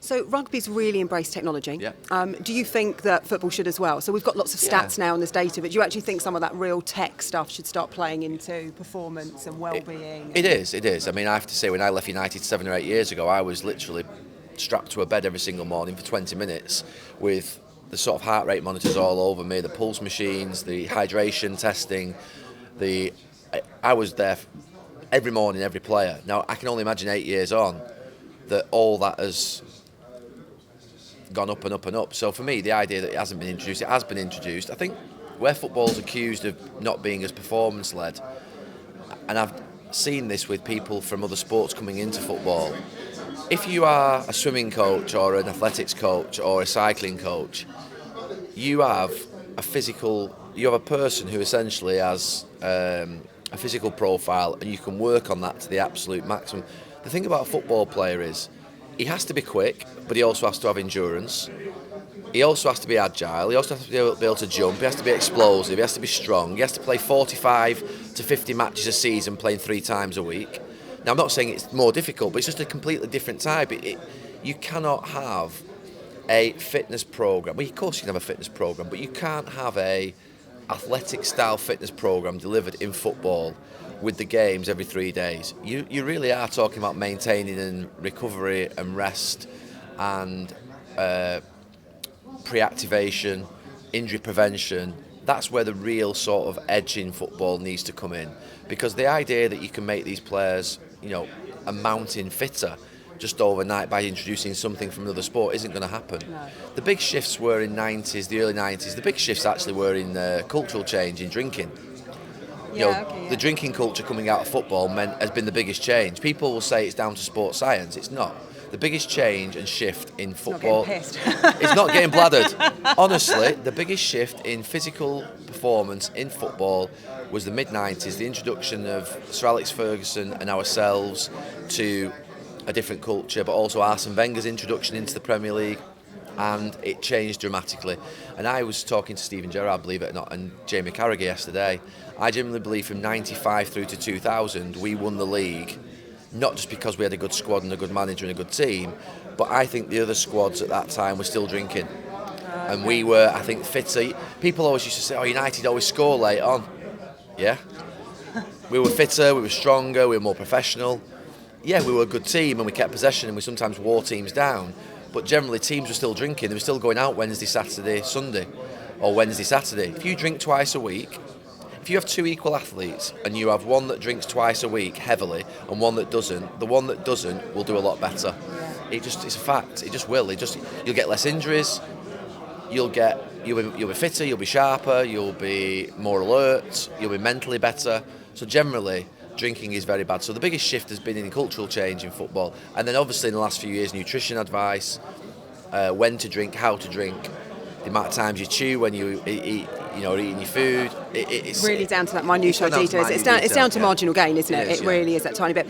So rugby's really embraced technology. Yeah. Do you think that football should as well? So we've got lots of stats now and there's data, but do you actually think some of that real tech stuff should start playing into performance and well-being? It is. I mean, I have to say, when I left United 7 or 8 years ago, I was literally strapped to a bed every single morning for 20 minutes with the sort of heart rate monitors all over me, the pulse machines, the hydration testing. I was there every morning, every player. Now, I can only imagine 8 years on that all that has gone up and up and up. So for me, the idea that it hasn't been introduced, it has been introduced. I think where football's accused of not being as performance-led, and I've seen this with people from other sports coming into football, if you are a swimming coach or an athletics coach or a cycling coach, you have a person who essentially has a physical profile, and you can work on that to the absolute maximum. The thing about a football player is he has to be quick, but he also has to have endurance. He also has to be agile. He also has to be able to jump. He has to be explosive. He has to be strong. He has to play 45 to 50 matches a season, playing 3 times a week. Now, I'm not saying it's more difficult, but it's just a completely different type. You cannot have a fitness program. Well, of course you can have a fitness program, but you can't have a athletic-style fitness program delivered in football with the games every 3 days. You really are talking about maintaining and recovery and rest and pre-activation, injury prevention. That's where the real sort of edge in football needs to come in, because the idea that you can make these players, a mountain fitter just overnight by introducing something from another sport isn't going to happen. No. The big shifts were in the early 90s. The big shifts actually were in cultural change in drinking. The drinking culture coming out of football has been the biggest change. People will say it's down to sports science. It's not. The biggest change and shift in football... It's not getting bladdered. Honestly, the biggest shift in physical performance in football was the mid-90s, the introduction of Sir Alex Ferguson and ourselves to a different culture, but also Arsene Wenger's introduction into the Premier League, and it changed dramatically. And I was talking to Steven Gerrard, believe it or not, and Jamie Carragher yesterday. I genuinely believe from 95 through to 2000 we won the league, not just because we had a good squad and a good manager and a good team, but I think the other squads at that time were still drinking. And we were, I think, fitter. People always used to say, United always score late on. Yeah. We were fitter, we were stronger, we were more professional. Yeah, we were a good team and we kept possession and we sometimes wore teams down. But generally teams were still drinking. They were still going out Wednesday, Saturday, Sunday, or Wednesday, Saturday. If you drink twice a week, if you have 2 equal athletes and you have one that drinks twice a week heavily and one that doesn't, the one that doesn't will do a lot better. It's a fact. It just will. You'll get less injuries. You'll be fitter. You'll be sharper. You'll be more alert. You'll be mentally better. So generally, drinking is very bad. So the biggest shift has been in cultural change in football, and then obviously in the last few years, nutrition advice, when to drink, how to drink, the amount of times you chew when you eat, eating your food. It's really down to that minutiae details. It's down to marginal gain, isn't it? It really is that tiny bit.